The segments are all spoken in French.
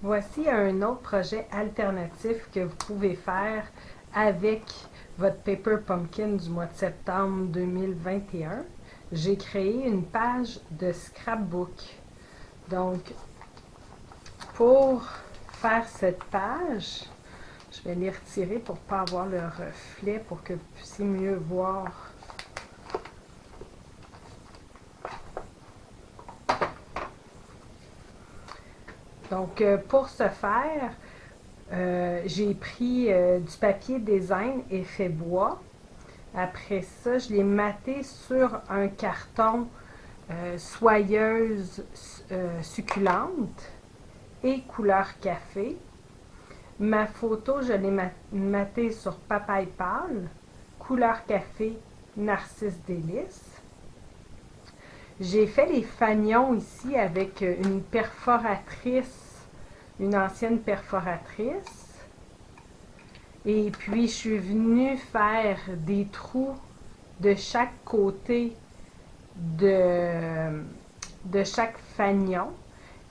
Voici un autre projet alternatif que vous pouvez faire avec votre Paper Pumpkin du mois de septembre 2021. J'ai créé une page de scrapbook. Donc, pour faire cette page, je vais les retirer pour ne pas avoir le reflet, pour que vous puissiez mieux voir. Donc, pour ce faire, j'ai pris du papier design effet bois. Après ça, je l'ai maté sur un carton soyeuse succulente et couleur café. Ma photo, je l'ai matée sur papaye pâle, couleur café, narcisse délice. J'ai fait les fanions ici avec une perforatrice, une ancienne perforatrice. Et puis, je suis venue faire des trous de chaque côté de chaque fanion.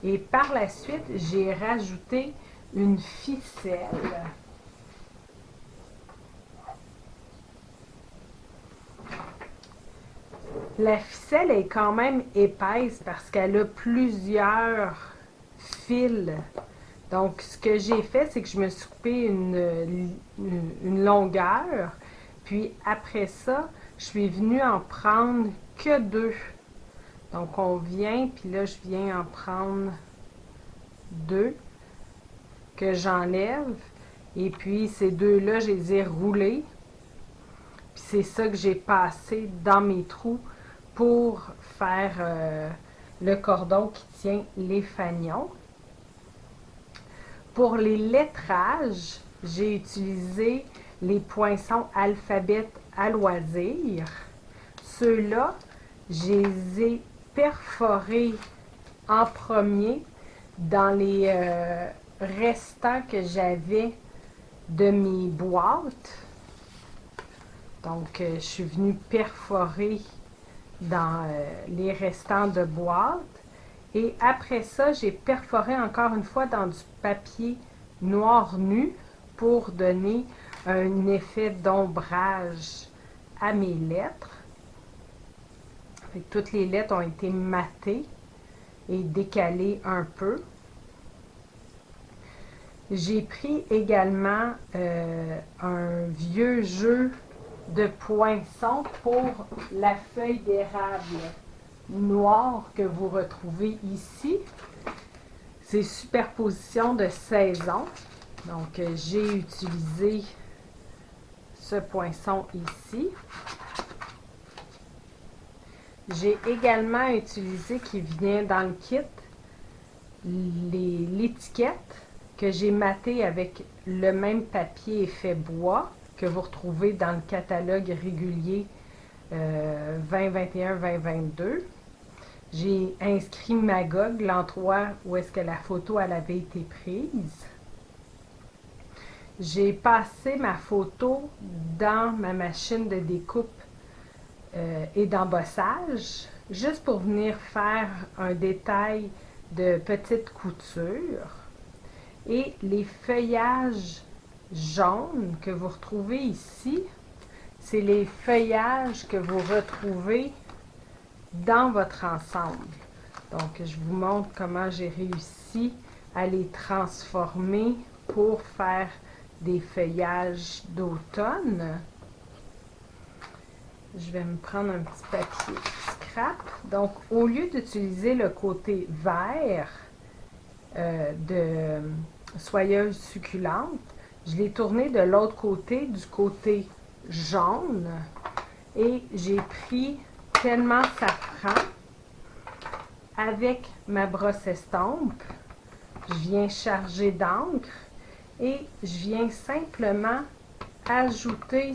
Et par la suite, j'ai rajouté une ficelle. La ficelle est quand même épaisse parce qu'elle a plusieurs fils. Donc, ce que j'ai fait, c'est que je me suis coupé une longueur. Puis après ça, je suis venue en prendre que deux. Donc, on vient, puis là, je viens en prendre deux que j'enlève. Et puis, ces deux-là, je les ai roulés. Puis c'est ça que j'ai passé dans mes trous pour faire le cordon qui tient les fanions. Pour les lettrages, j'ai utilisé les poinçons alphabet à loisir. Ceux-là, je les ai perforés en premier dans les restants que j'avais de mes boîtes. Donc, je suis venue perforer dans les restants de boîtes. Et après ça, j'ai perforé encore une fois dans du papier noir nu pour donner un effet d'ombrage à mes lettres. Fait que toutes les lettres ont été matées et décalées un peu. J'ai pris également un vieux jeu de poinçons pour la feuille d'érable noire que vous retrouvez ici. C'est superposition de saison. Donc, j'ai utilisé ce poinçon ici. J'ai également utilisé, qui vient dans le kit, l'étiquette que j'ai maté avec le même papier effet bois que vous retrouvez dans le catalogue régulier 2021-2022. J'ai inscrit Magog, l'endroit où est-ce que la photo elle avait été prise. J'ai passé ma photo dans ma machine de découpe et d'embossage, juste pour venir faire un détail de petite couture. Et les feuillages jaunes que vous retrouvez ici, c'est les feuillages que vous retrouvez dans votre ensemble. Donc, je vous montre comment j'ai réussi à les transformer pour faire des feuillages d'automne. Je vais me prendre un petit papier scrap. Donc, au lieu d'utiliser le côté vert de soyeuse succulente, je l'ai tourné de l'autre côté, du côté jaune. Et j'ai pris tellement safran avec ma brosse estompe. Je viens charger d'encre et je viens simplement ajouter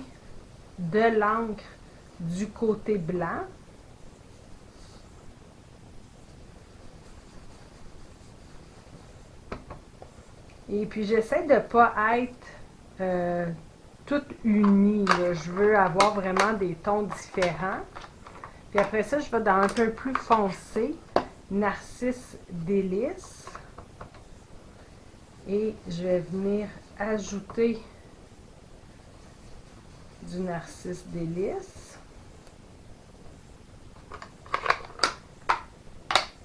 de l'encre du côté blanc. Et puis j'essaie de ne pas être toute unie. Là. Je veux avoir vraiment des tons différents. Puis après ça, je vais dans un peu plus foncé, narcisse délice. Et je vais venir ajouter du narcisse délice.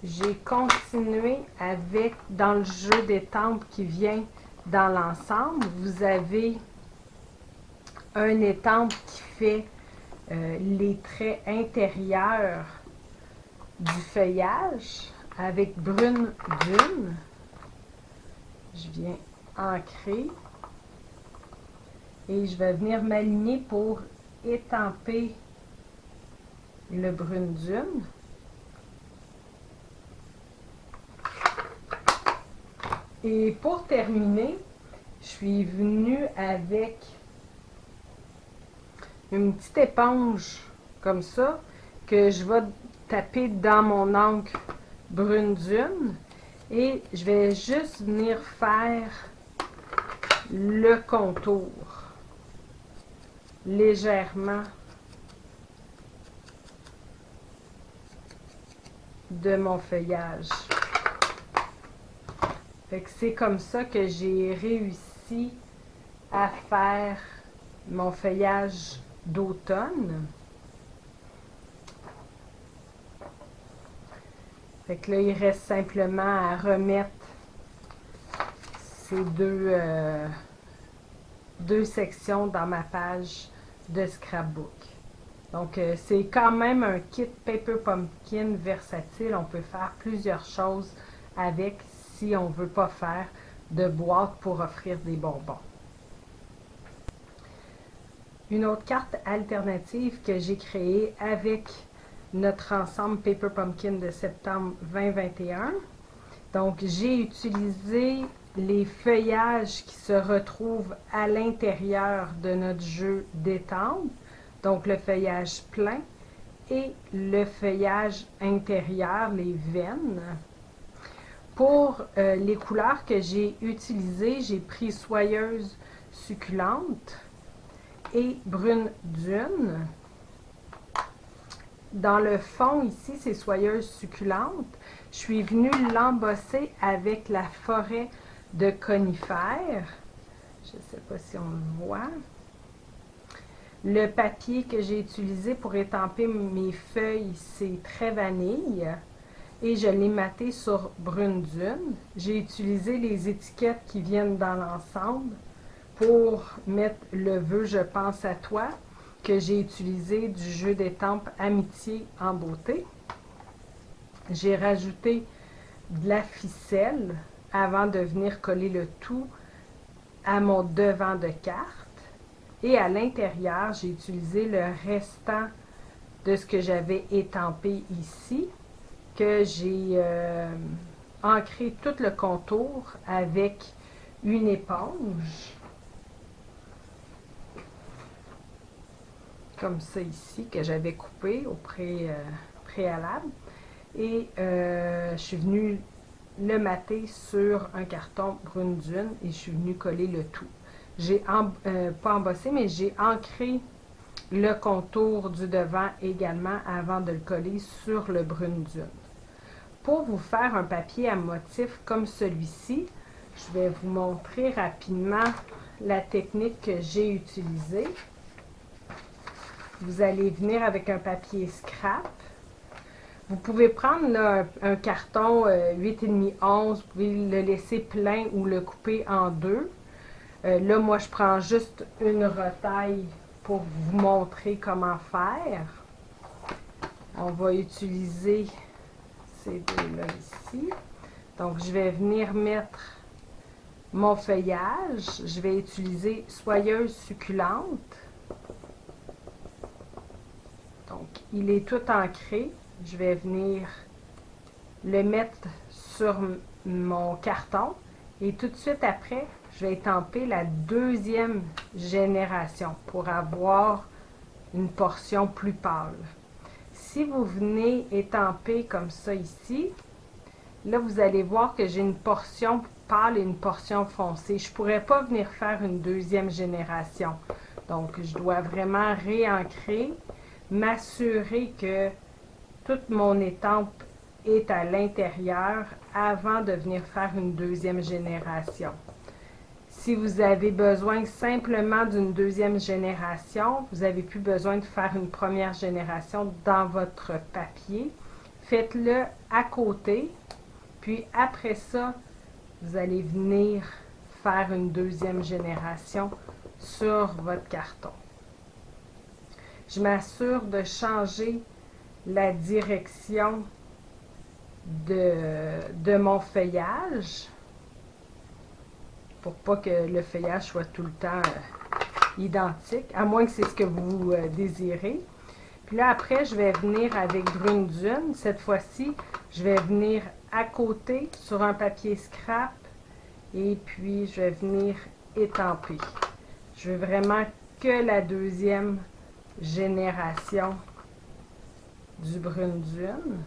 J'ai continué avec, dans le jeu d'étampes qui vient dans l'ensemble, vous avez un étampe qui fait les traits intérieurs du feuillage avec brune dune. Je viens ancrer et je vais venir m'aligner pour étamper le brune dune. Et pour terminer, je suis venue avec une petite éponge comme ça que je vais taper dans mon encre brune dune et je vais juste venir faire le contour légèrement de mon feuillage. Fait que c'est comme ça que j'ai réussi à faire mon feuillage d'automne. Fait que là, il reste simplement à remettre ces deux sections dans ma page de scrapbook. Donc, c'est quand même un kit Paper Pumpkin versatile. On peut faire plusieurs choses avec si on ne veut pas faire de boîte pour offrir des bonbons. Une autre carte alternative que j'ai créée avec notre ensemble Paper Pumpkin de septembre 2021. Donc, j'ai utilisé les feuillages qui se retrouvent à l'intérieur de notre jeu d'étampe. Donc, le feuillage plein et le feuillage intérieur, les veines. Pour les couleurs que j'ai utilisées, j'ai pris soyeuse succulente et brune dune. Dans le fond, ici, c'est soyeuse succulente. Je suis venue l'embosser avec la forêt de conifères. Je ne sais pas si on le voit. Le papier que j'ai utilisé pour étamper mes feuilles, c'est très vanille. Et je l'ai maté sur brune dune. J'ai utilisé les étiquettes qui viennent dans l'ensemble pour mettre le vœu « Je pense à toi » que j'ai utilisé du jeu d'étampes Amitié en beauté. J'ai rajouté de la ficelle avant de venir coller le tout à mon devant de carte. Et à l'intérieur, j'ai utilisé le restant de ce que j'avais étampé ici, que j'ai ancré tout le contour avec une éponge. Comme ça ici, que j'avais coupé au préalable. Et je suis venue le mater sur un carton brune dune et je suis venue coller le tout. J'ai pas embossé, mais j'ai ancré le contour du devant également avant de le coller sur le brune dune. Pour vous faire un papier à motif comme celui-ci, je vais vous montrer rapidement la technique que j'ai utilisée. Vous allez venir avec un papier scrap. Vous pouvez prendre là, un carton 8,5-11, vous pouvez le laisser plein ou le couper en deux. Là, moi, je prends juste une retaille pour vous montrer comment faire. On va utiliser ces deux-là ici. Donc, je vais venir mettre mon feuillage. Je vais utiliser soyeuse succulente. Donc, il est tout ancré. Je vais venir le mettre sur mon carton et tout de suite après, je vais étamper la deuxième génération pour avoir une portion plus pâle. Si vous venez étamper comme ça ici, là vous allez voir que j'ai une portion pâle et une portion foncée. Je ne pourrais pas venir faire une deuxième génération. Donc, je dois vraiment réancrer, m'assurer que toute mon étampe est à l'intérieur avant de venir faire une deuxième génération. Si vous avez besoin simplement d'une deuxième génération, vous n'avez plus besoin de faire une première génération dans votre papier. Faites-le à côté, puis après ça, vous allez venir faire une deuxième génération sur votre carton. Je m'assure de changer la direction de mon feuillage pour pas que le feuillage soit tout le temps identique, à moins que c'est ce que vous désirez. Puis là, après, je vais venir avec Brune Dune. Cette fois-ci, je vais venir à côté sur un papier scrap et puis je vais venir étamper. Je veux vraiment que la deuxième génération du Brune Dune.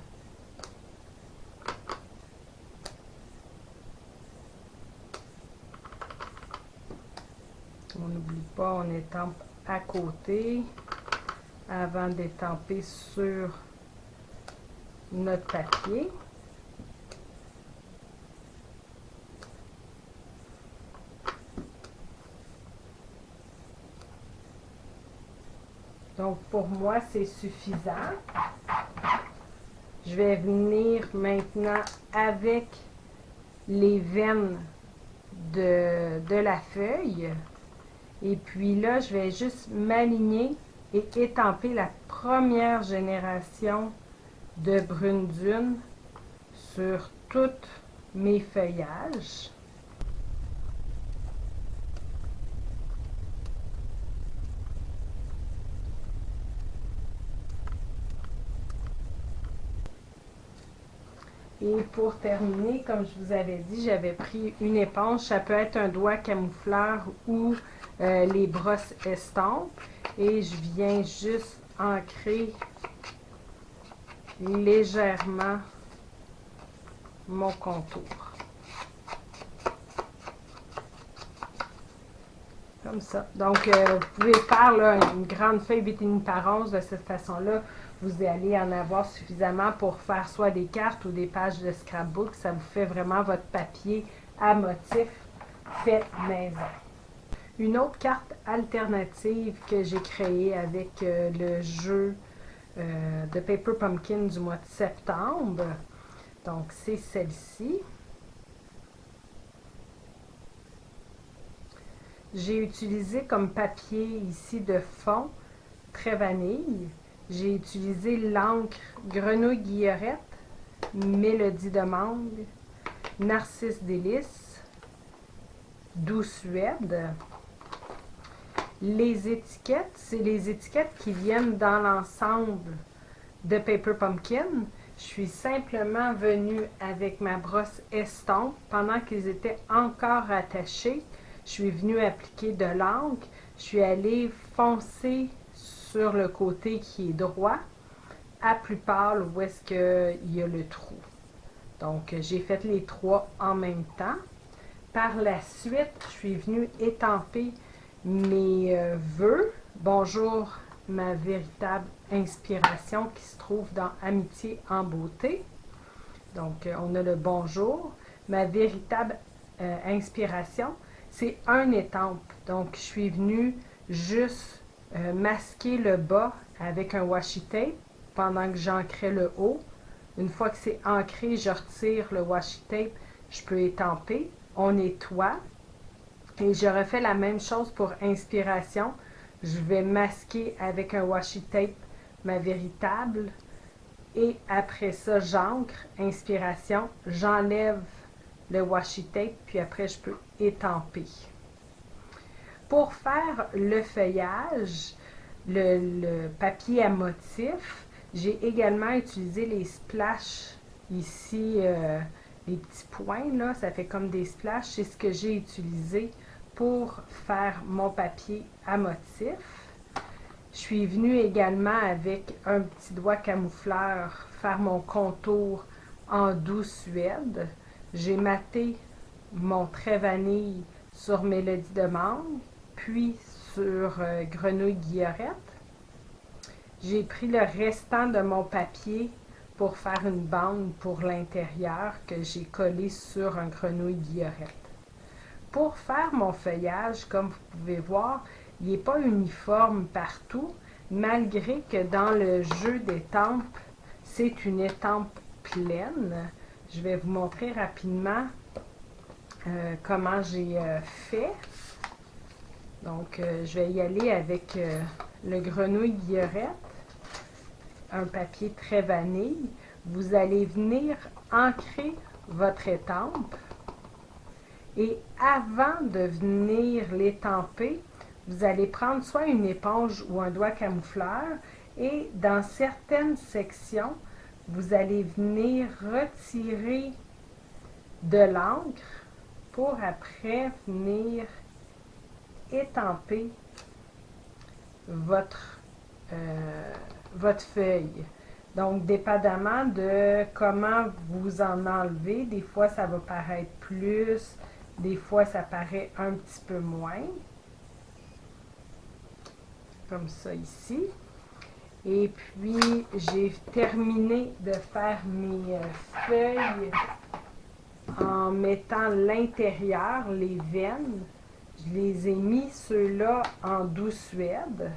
On n'oublie pas, on étampe à côté avant d'étamper sur notre papier. Donc pour moi, c'est suffisant. Je vais venir maintenant avec les veines de la feuille. Et puis là, je vais juste m'aligner et étamper la première génération de Brune Dune sur tous mes feuillages. Et pour terminer, comme je vous avais dit, j'avais pris une éponge. Ça peut être un doigt camoufleur ou les brosses estampes. Et je viens juste ancrer légèrement mon contour. Comme ça. Donc, vous pouvez faire là, une grande feuille 8,5 par 11 de cette façon-là. Vous allez en avoir suffisamment pour faire soit des cartes ou des pages de scrapbook. Ça vous fait vraiment votre papier à motif fait maison. Une autre carte alternative que j'ai créée avec le jeu de Paper Pumpkin du mois de septembre. Donc, c'est celle-ci. J'ai utilisé comme papier ici de fond très vanille. J'ai utilisé l'encre Grenouille Guillerette, Mélodie de mangue, Narcisse délice, Doux Suède. Les étiquettes, c'est les étiquettes qui viennent dans l'ensemble de Paper Pumpkin. Je suis simplement venue avec ma brosse estompe pendant qu'ils étaient encore attachés. Je suis venue appliquer de l'encre. Je suis allée foncer sur le côté qui est droit, à plus pâle où est-ce qu'il y a le trou. Donc, j'ai fait les trois en même temps. Par la suite, je suis venue étamper mes vœux. Bonjour, ma véritable inspiration qui se trouve dans Amitié en beauté. Donc, on a le bonjour. Ma véritable inspiration, c'est un étampe. Donc, je suis venue juste masquer le bas avec un washi tape pendant que j'ancrais le haut. Une fois que c'est ancré, je retire le washi tape, je peux étamper. On nettoie. Et je refais la même chose pour inspiration. Je vais masquer avec un washi tape ma véritable. Et après ça, j'ancre, inspiration, j'enlève le washi tape, puis après je peux étamper. Pour faire le feuillage, le papier à motif, j'ai également utilisé les splashes ici, les petits points, là, ça fait comme des splashes. C'est ce que j'ai utilisé pour faire mon papier à motif. Je suis venue également avec un petit doigt camoufleur faire mon contour en Doux Suède. J'ai maté mon trait vanille sur Mélodie de mangue, puis sur Grenouille Guillerette. J'ai pris le restant de mon papier pour faire une bande pour l'intérieur que j'ai collé sur un grenouille guillerette. Pour faire mon feuillage, comme vous pouvez voir, il n'est pas uniforme partout, malgré que dans le jeu d'étampes, c'est une étampe pleine. Je vais vous montrer rapidement comment j'ai fait. Donc, je vais y aller avec le grenouille guillerette, un papier très vanille. Vous allez venir ancrer votre étampe et avant de venir l'étamper, vous allez prendre soit une éponge ou un doigt camoufleur et dans certaines sections, vous allez venir retirer de l'encre pour après venir étamper votre feuille. Donc, dépendamment de comment vous en enlevez, des fois ça va paraître plus, des fois ça paraît un petit peu moins. Comme ça ici. Et puis, j'ai terminé de faire mes feuilles en mettant l'intérieur, les veines. Je les ai mis ceux-là en douce suède.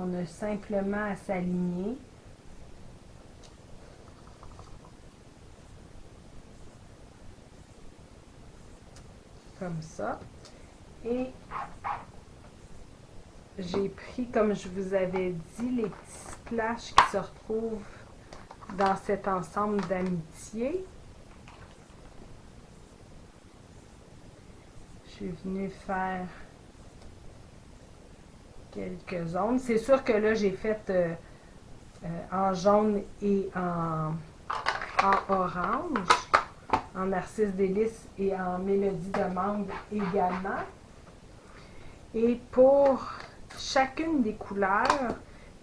On a simplement à s'aligner. Comme ça. Et j'ai pris, comme je vous avais dit, les petits splashes qui se retrouvent dans cet ensemble d'amitié. Je suis venue faire quelques zones. C'est sûr que là, j'ai fait en jaune et en orange, en narcisse délice et en mélodie de mangue également. Et pour chacune des couleurs,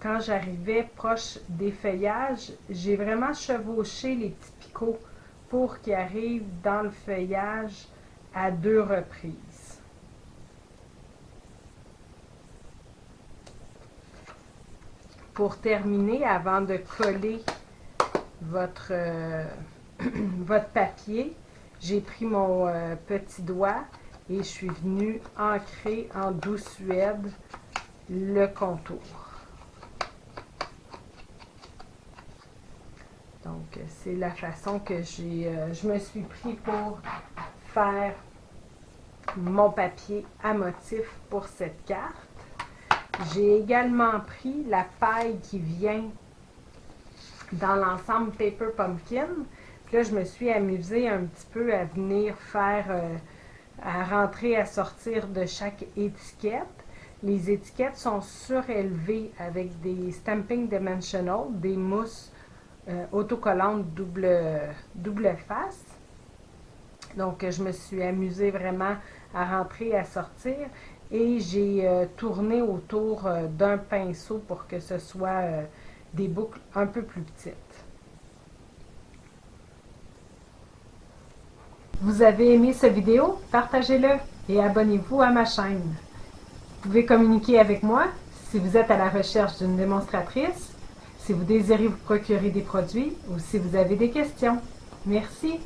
quand j'arrivais proche des feuillages, j'ai vraiment chevauché les petits picots pour qu'ils arrivent dans le feuillage à 2 reprises. Pour terminer, avant de coller votre papier, j'ai pris mon petit doigt et je suis venue ancrer en douce suède le contour. Donc, c'est la façon que je me suis pris pour faire mon papier à motif pour cette carte. J'ai également pris la paille qui vient dans l'ensemble Paper Pumpkin. Puis là, je me suis amusée un petit peu à venir faire, à rentrer, à sortir de chaque étiquette. Les étiquettes sont surélevées avec des Stamping Dimensional, des mousses autocollantes double face. Donc, je me suis amusée vraiment à rentrer et à sortir. Et j'ai tourné autour d'un pinceau pour que ce soit des boucles un peu plus petites. Vous avez aimé cette vidéo? Partagez-le et abonnez-vous à ma chaîne. Vous pouvez communiquer avec moi si vous êtes à la recherche d'une démonstratrice, si vous désirez vous procurer des produits ou si vous avez des questions. Merci.